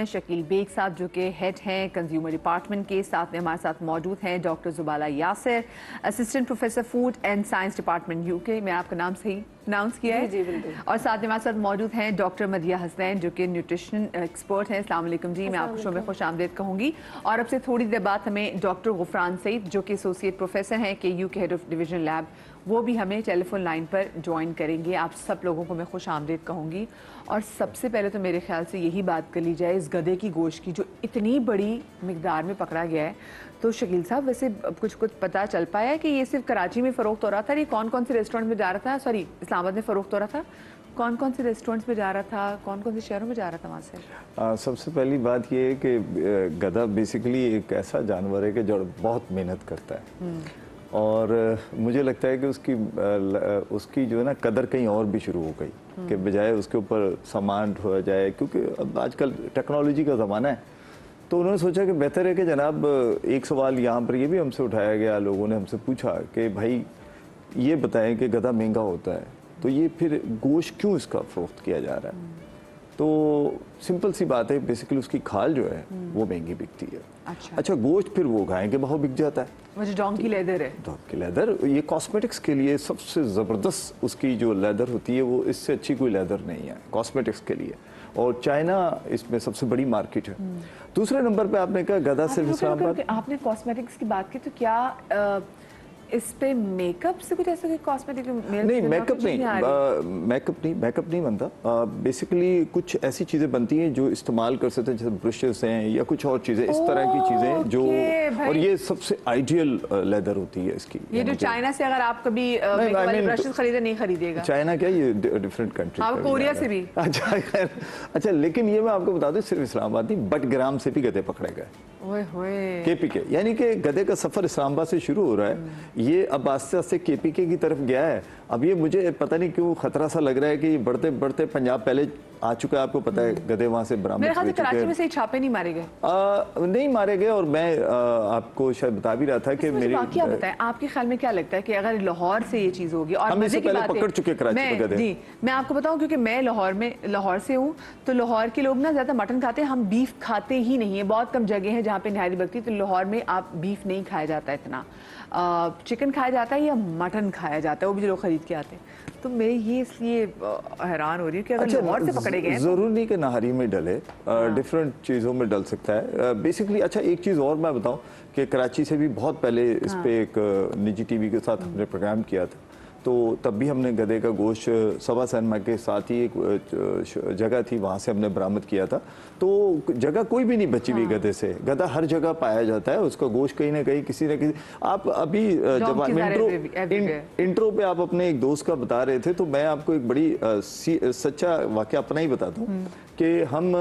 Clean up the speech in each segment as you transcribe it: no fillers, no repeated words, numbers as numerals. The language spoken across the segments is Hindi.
हैं शकील बेग साहब जो कि हेड हैं कंज्यूमर डिपार्टमेंट के। साथ में हमारे साथ मौजूद हैं doctor Jubala Yasir, assistant professor food and science department UK. मैं आपका नाम सही अनाउंस किया है? जी बिल्कुल। और साथ में हमारे साथ मौजूद हैं डॉक्टर मदिया हसनैन जो कि न्यूट्रिशन एक्सपर्ट हैं। अस्सलाम वालेकुम जी, मैं आपको शो में खुश आमदीद कहूँगी। और अब से थोड़ी देर बाद हमें डॉक्टर गुफरान सईद जो कि एसोसिएट प्रोफेसर हैं के यू के हेड ऑफ डिवीजन लैब, वो भी हमें टेलीफोन लाइन पर ज्वाइन करेंगे। आप सब लोगों को मैं खुश आमदीद कहूँगी। और सबसे पहले तो मेरे ख्याल से यही बात कर ली जाए इस गधे की गोश्त की जो इतनी बड़ी मिकदार में पकड़ा गया है। तो शकील साहब, वैसे कुछ पता चल पाया है कि ये सिर्फ कराची में फ़रोख्त हो रहा था? ये कौन कौन से रेस्टोरेंट में जा रहा था? सॉरी, इस्लामाबाद में फ़रोख्त हो रहा था? कौन कौन से रेस्टोरेंट्स में जा रहा था? कौन कौन से शहरों में जा रहा था वहाँ से? सबसे पहली बात ये है कि गधा बेसिकली एक ऐसा जानवर है कि जो बहुत मेहनत करता है और मुझे लगता है कि उसकी जो है ना कदर कहीं और भी शुरू हो गई कि बजाय उसके ऊपर सामान ढोया जाए, क्योंकि अब आजकल टेक्नोलॉजी का ज़माना है। तो उन्होंने सोचा कि बेहतर है कि जनाब एक सवाल यहाँ पर ये भी हमसे उठाया गया, लोगों ने हमसे पूछा कि भाई ये बताएं कि गधा महंगा होता है तो ये फिर गोश्त क्यों इसका फरोख्त किया जा रहा है? तो सिंपल सी बात है, बेसिकली उसकी खाल जो है वो महंगी बिकती है। अच्छा गोश्त फिर वो गाय के भाव बिक जाता है। मुझे डोंकी लेदर है, डोंकी लेदर ये कॉस्मेटिक्स के लिए सबसे ज़बरदस्त उसकी जो लेदर होती है वो इससे अच्छी कोई लेदर नहीं है कॉस्मेटिक्स के लिए, और चाइना इसमें सबसे बड़ी मार्केट है। दूसरे नंबर पे आपने कहा गधा सिर्फ इस्लामाबाद। आपने कॉस्मेटिक्स की बात की तो क्या इस पे मेकअप से कुछ ऐसा कॉस्मेटिक नहीं, मेकअप नहीं बनता। बेसिकली कुछ ऐसी चीज़ें बनती हैं जो इस्तेमाल कर सकते हैं, जैसे ब्रशेस हैं या कुछ और चीज़ें, इस तरह की चीज़ें जो, और ये सबसे आइडियल लेदर होती है इसकी। ये जो चाइना से अगर आप कभी ब्रशेस खरीदे नहीं खरीदेगा? चाइना क्या, ये डिफरेंट कंट्री, हाँ कोरिया से भी। अच्छा लेकिन ये मैं आपको बता दूं सिर्फ इस्लामाबाद नहीं, बटग्राम से भी गधे पकड़े गए। केपीके, यानी कि गधे का सफर इस्लामाबाद से शुरू हो रहा है, ये अब आस्ते आस्ते केपीके की तरफ गया है। अब ये मुझे पता नहीं क्यों खतरा सा लग रहा है कि ये बढ़ते बढ़ते पंजाब पहले आ चुका है। आपको पता है गधे वहां से बरामद मेरे ख्याल से कराची में से छापे नहीं मारे गए। नहीं मारे गए, और मैं आपको शायद बता भी रहा था कि मेरी क्या बताएं, आपके ख्याल में क्या लगता है कि अगर लाहौर से ये चीज होगी, और हम इससे पहले पकड़ चुके कराची में गधे। जी मैं आपको बताऊं, क्योंकि मैं लाहौर से हूँ, तो लाहौर के लोग ना ज्यादा मटन खाते हैं, हम बीफ खाते ही नहीं है। बहुत कम जगह है जहाँ पे निहारी बकती, तो लाहौर में आप बीफ नहीं खाया जाता इतना, चिकन खाया जाता है या मटन खाया जाता है, वो भी जो लोग खरीद के आते हैं। तो मैं ये इसलिए हैरान हो रही हूँ कि अगर लाहौर से पकड़े गए, जरूरी नहीं कि नहारी में डले, डिफरेंट चीज़ों में डल सकता है बेसिकली। अच्छा एक चीज़ और मैं बताऊं कि कराची से भी बहुत पहले इस पे एक निजी टीवी के साथ हमने प्रोग्राम किया था, तो तब भी हमने गधे का गोश्त सवा सैनमा के साथ ही एक जगह थी, वहाँ से हमने बरामद किया था। तो जगह कोई भी नहीं बची हुई गधे से, गधा हर जगह पाया जाता है, उसका गोश्त कहीं ना कहीं किसी न किसी। आप अभी जब इंट्रो पे आप अपने एक दोस्त का बता रहे थे, तो मैं आपको एक बड़ी सच्चा वाकया अपना ही बताता हूँ कि हम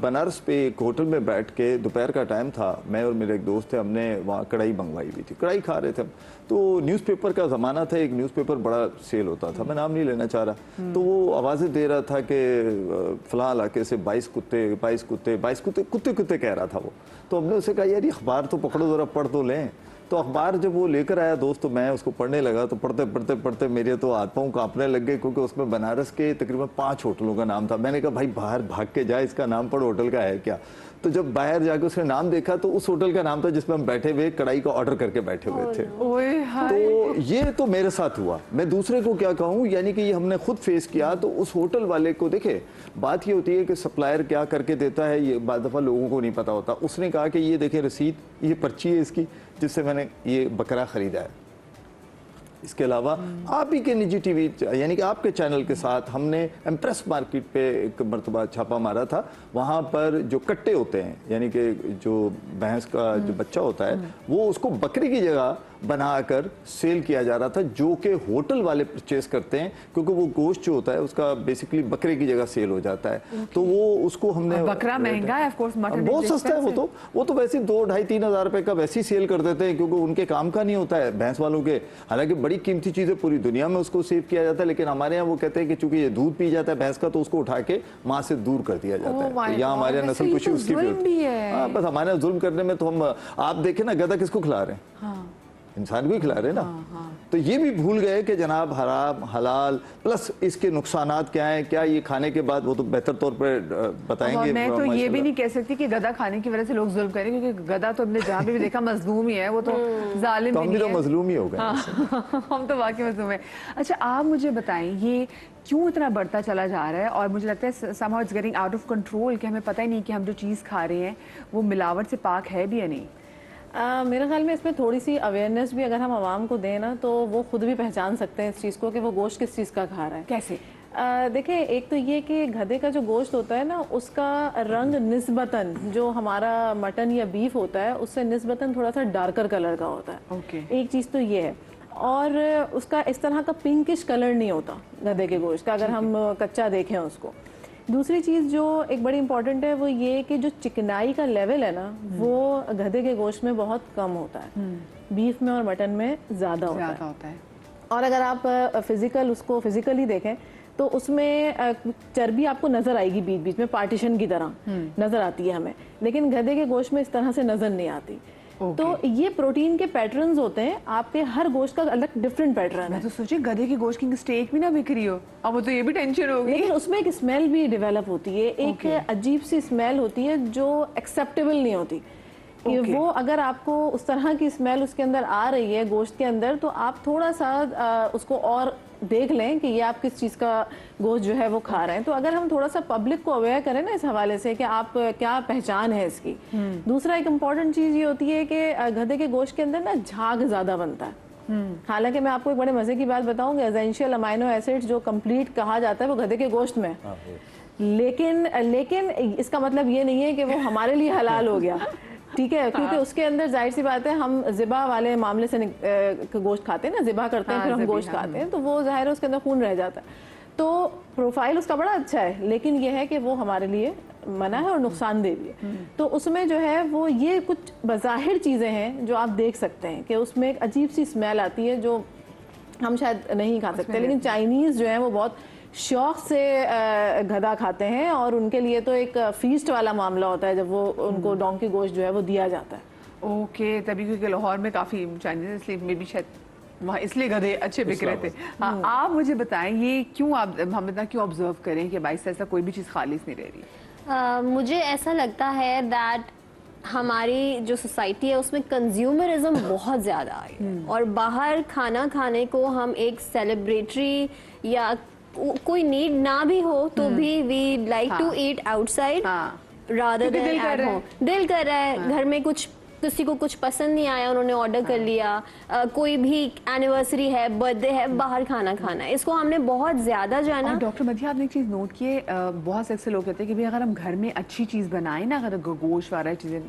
बनारस पे एक होटल में बैठ के, दोपहर का टाइम था, मैं और मेरे एक दोस्त थे, हमने वहाँ कढ़ाई मंगवाई हुई थी, कढ़ाई खा रहे थे हम। तो न्यूज़पेपर का ज़माना था, एक न्यूज़पेपर बड़ा सेल होता था, मैं नाम नहीं लेना चाह रहा, तो वो आवाज़ें दे रहा था कि फलां इलाके से 22 कुत्ते कह रहा था वो। तो हमने उसे कहा यार ये अखबार तो पकड़ो, ज़रा पढ़ तो लें। तो अखबार जब वो लेकर आया दोस्त, तो मैं उसको पढ़ने लगा, तो पढ़ते मेरे तो हाथ पाँव कांपने लग गए, क्योंकि उसमें बनारस के तकरीबन 5 होटलों का नाम था। मैंने कहा भाई बाहर भाग के जाए, इसका नाम पढ़, होटल का है क्या। तो जब बाहर जाके उसने नाम देखा तो उस होटल का नाम था जिसमें हम बैठे हुए कढ़ाई का ऑर्डर करके बैठे हुए थे। तो ये तो मेरे साथ हुआ, मैं दूसरे को क्या कहूँ, यानी कि ये हमने खुद फेस किया। तो उस होटल वाले को देखे, बात ये होती है कि सप्लायर क्या करके देता है ये बाद दफ़ा लोगों को नहीं पता होता। उसने कहा कि ये देखें रसीद, ये पर्ची है इसकी जिससे मैंने ये बकरा ख़रीदा है। इसके अलावा आप ही के निजी टीवी यानी कि आपके चैनल के साथ हमने एम्प्रेस मार्केट पे एक मरतबा छापा मारा था। वहाँ पर जो कट्टे होते हैं, यानी कि जो भैंस का जो बच्चा होता है, वो उसको बकरी की जगह बनाकर सेल किया जा रहा था, जो कि होटल वाले परचेस करते हैं, क्योंकि वो गोश्त जो होता है उसका बेसिकली बकरे की जगह सेल हो जाता है। तो वो उसको हमने, बकरा महंगा है, ऑफ कोर्स मटन बहुत सस्ता है वो तो वैसे 2-2,5-3 हज़ार रुपए का वैसे ही सेल कर देते हैं, क्योंकि उनके काम का नहीं होता है भैंस वालों के। हालांकि बड़ी कीमती चीज़ें पूरी दुनिया में उसको सेव किया जाता है, लेकिन हमारे यहाँ वो कहते हैं कि चूंकि ये दूध पी जाता है भैंस का, तो उसको उठा के माँ से दूर कर दिया जाता है। तो यहाँ हमारे यहाँ नस्ल कुछ उसकी भी है। बस हमारे यहाँ जुल्म करने में तो हम, आप देखें ना गधा किसको खिला रहे हैं, इंसान को ही खिला रहे ना। तो ये भी भूल गए कि जनाब हराम हलाल प्लस इसके नुकसानात क्या हैं, क्या ये खाने के बाद वो तो बेहतर तौर पर बताएंगे। और मैं तो ये भी नहीं कह सकती कि गधा खाने की वजह से लोग जुल्म करें, क्योंकि गधा तो हमने जहाँ भी देखा मजलूम ही है, वो तो जालिम तो भी हम भी नहीं तो है। मजलूम ही हो गए। हम तो वाकई मजलूम है। अच्छा आप मुझे बताएं ये क्यों इतना बढ़ता चला जा रहा है, और मुझे लगता है somehow it's getting out of control कि हमें पता ही नहीं कि हम जो चीज़ खा रहे हैं वो मिलावट से पाक है भी या नहीं। मेरे ख्याल में इसमें थोड़ी सी अवेयरनेस भी अगर हम आवाम को दें ना, तो वो खुद भी पहचान सकते हैं इस चीज़ को कि वो गोश्त किस चीज़ का खा रहा है। कैसे? देखिए, एक तो ये कि गधे का जो गोश्त होता है ना, उसका रंग निस्बतन जो हमारा मटन या बीफ होता है उससे निस्बतन थोड़ा सा डार्कर कलर का होता है। ओके। एक चीज़ तो ये है, और उसका इस तरह का पिंकिश कलर नहीं होता गधे के गोश्त का, अगर हम कच्चा देखें उसको। दूसरी चीज़ जो एक बड़ी इंपॉर्टेंट है वो ये कि जो चिकनाई का लेवल है ना, वो गधे के गोश्त में बहुत कम होता है, बीफ में और मटन में ज़्यादा होता है। और अगर आप उसको फिजिकली देखें तो उसमें चर्बी आपको नज़र आएगी, बीच बीच में पार्टीशन की तरह नज़र आती है हमें, लेकिन गधे के गोश्त में इस तरह से नज़र नहीं आती। तो ये प्रोटीन के पैटर्न्स होते हैं, आपके हर गोश्त का अलग डिफरेंट पैटर्न है। मैं तो सोची गधे की गोश्त की स्टेक भी ना बिक रही हो, अब वो तो ये भी टेंशन होगी। लेकिन उसमें एक स्मेल भी डेवलप होती है, एक अजीब सी स्मेल होती है जो एक्सेप्टेबल नहीं होती। कि वो अगर आपको उस तरह की स्मेल उसके अंदर आ रही है गोश्त के अंदर, तो आप थोड़ा सा उसको और देख लें कि ये आप किस चीज़ का गोश्त जो है वो खा रहे हैं। तो अगर हम थोड़ा सा पब्लिक को अवेयर करें ना इस हवाले से कि आप क्या पहचान है इसकी। दूसरा एक इम्पॉर्टेंट चीज़ ये होती है कि गधे के गोश्त के अंदर ना झाग ज़्यादा बनता है। हालांकि मैं आपको एक बड़े मज़े की बात बताऊंगी, एसेंशियल अमाइनो एसिड्स जो कंप्लीट कहा जाता है वो गधे के गोश्त में, लेकिन इसका मतलब ये नहीं है कि वो हमारे लिए हलाल हो गया, ठीक है, क्योंकि उसके अंदर जाहिर सी बात है हम ज़िबा वाले मामले से गोश्त खाते हैं ना, ज़िबा करते हैं फिर हम गोश्त खाते हैं, तो वो ज़ाहिर है उसके अंदर खून रह जाता है। तो प्रोफाइल उसका बड़ा अच्छा है, लेकिन ये है कि वो हमारे लिए मना है और नुकसानदेह भी है। तो उसमें जो है वो ये कुछ बज़ाहिर चीज़ें हैं जो आप देख सकते हैं कि उसमें एक अजीब सी स्मेल आती है जो हम शायद नहीं खा सकते, लेकिन चाइनीज़ जो है वो बहुत शौक से गधा खाते हैं, और उनके लिए तो एक फीस्ट वाला मामला होता है जब वो उनको डोंकी गोश्त जो है वो दिया जाता है। ओके, तभी क्योंकि लाहौर में काफ़ी चाइनीज, इसलिए मे बी शायद वहाँ इसलिए गधे अच्छे बिक रहे थे। हाँ, आप मुझे बताएं ये क्यों हम इतना क्यों ऑब्जर्व करें कि भाई से ऐसा कोई भी चीज़ खालिस नहीं रह रही। मुझे ऐसा लगता है दैट हमारी जो सोसाइटी है उसमें कंज्यूमरिज्म बहुत ज़्यादा है, और बाहर खाना खाने को हम एक सेलिब्रेटरी या कोई नीड ना भी हो तो भी we like to eat outside rather than at home. दिल कर रहा है, घर में कुछ किसी को कुछ पसंद नहीं आया, उन्होंने ऑर्डर कर लिया, कोई भी एनिवर्सरी है, बर्थडे है, बाहर खाना खाना है, इसको हमने बहुत ज़्यादा जो है ना। डॉक्टर मदिया, आपने एक चीज़ नोट की है, बहुत से अक्सर लोग कहते हैं कि भाई अगर हम घर में अच्छी चीज़ बनाएं ना, अगर गोश्त वाला चीज़ें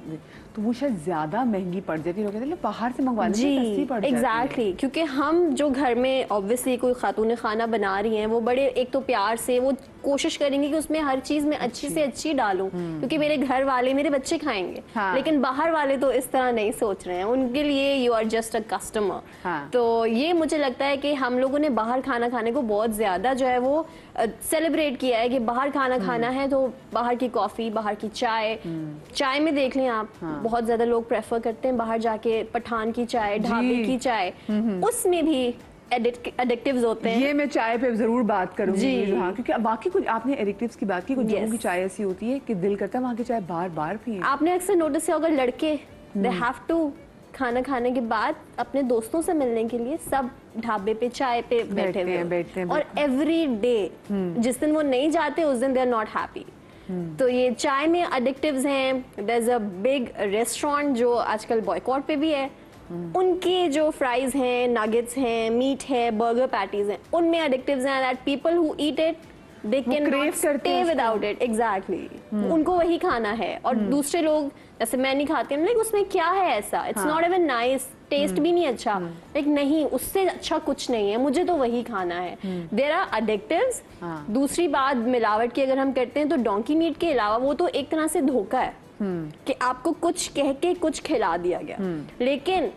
तो वो शायद ज़्यादा महंगी पड़ जाती है, लोग कहते हैं बाहर से मंगवा लेते हैं सस्ती पड़ जाती है। एग्जैक्टली, क्योंकि हम जो घर में ऑब्वियसली कोई खातून खाना बना रही हैं, वो बड़े एक तो प्यार से वो कोशिश करेंगे कि उसमें हर चीज़ में अच्छी से अच्छी डालूं, क्योंकि मेरे घर वाले मेरे बच्चे खाएंगे। लेकिन बाहर वाले तो इस तरह नहीं सोच रहे हैं, उनके लिए you are just a customer. तो ये मुझे लगता है कि हम लोगों ने बाहर खाना खाने को बहुत ज़्यादा जो है वो सेलिब्रेट किया है कि बाहर खाना खाना है तो बाहर की कॉफ़ी, बाहर की चाय में देख लें आप, बहुत ज़्यादा लोग प्रेफर करते हैं बाहर जाके पठान की चाय, ढाबे की चाय, उसमें भी एडिक्टिव्स होते हैं। ये मैं चाय पे जरूर बात करूंगी। हाँ, क्योंकि बाकी कुछ आपने एडिक्टिव्स की बात की, कुछ लोगों की चाय ऐसी होती है कि दिल करता है वहाँ की चाय बार बार पिए। आपने अक्सर नोटिस किया होगा, लड़के दे हैव टू खाना खाने के बाद अपने दोस्तों से मिलने के लिए सब ढाबे पे चाय पे बैठे हुए हैं, और एवरी डे जिस दिन वो नहीं जाते उस दिन दे आर नॉट हैप्पी। तो ये चाय में एडिक्टिव्स हैं। There is a big restaurant जो आजकल बॉयकॉट पे भी है, उनके जो फ्राइज हैं, नगेट्स हैं, मीट है, बर्गर पैटीज हैं, उनमें एडिक्टिव्स हैं that people who eat it they can not stay without it. Exactly, उनको वही खाना है, और दूसरे लोग जैसे मैं नहीं खाती हूँ, लाइक उसमें क्या है ऐसा, it's not even nice, taste भी नहीं अच्छा, लाइक नहीं उससे अच्छा कुछ नहीं है, मुझे तो वही खाना है। There are additives. दूसरी बात मिलावट की अगर हम करते हैं तो डोंकी मीट के अलावा वो तो एक तरह से धोखा है कि आपको कुछ कह के कुछ खिला दिया गया। लेकिन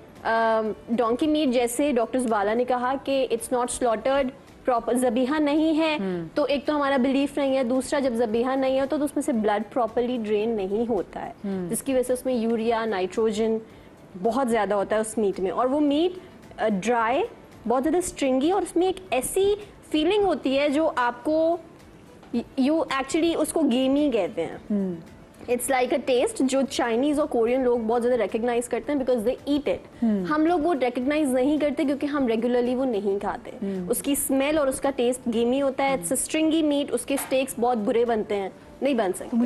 डोंकी मीट जैसे डॉक्टर जुबाला ने कहा कि इट्स नॉट स्लॉटर्ड, प्रॉपर ज़बीहा नहीं है, तो एक तो हमारा बिलीफ नहीं है, दूसरा जब ज़बीहा नहीं है तो उसमें से ब्लड प्रॉपरली ड्रेन नहीं होता है, जिसकी वजह से उसमें यूरिया, नाइट्रोजन बहुत ज़्यादा होता है उस मीट में, और वो मीट ड्राई, बहुत ज़्यादा स्ट्रिंगी, और उसमें एक ऐसी फीलिंग होती है जो आपको यू एक्चुअली उसको गेमी कहते हैं। इट्स लाइक अ टेस्ट जो चाइनीज और कोरियन लोग बहुत ज़्यादा रिकग्नाइज करते हैं बिकॉज दे ईट इट। हम लोग वो रिकग्नाइज नहीं करते क्योंकि हम रेगुलरली वो नहीं खाते। उसकी स्मेल और उसका टेस्ट गेमी होता है। इट्स स्ट्रिंगी मीट, उसके स्टेक्स बहुत बुरे बनते हैं, नहीं बन सकते।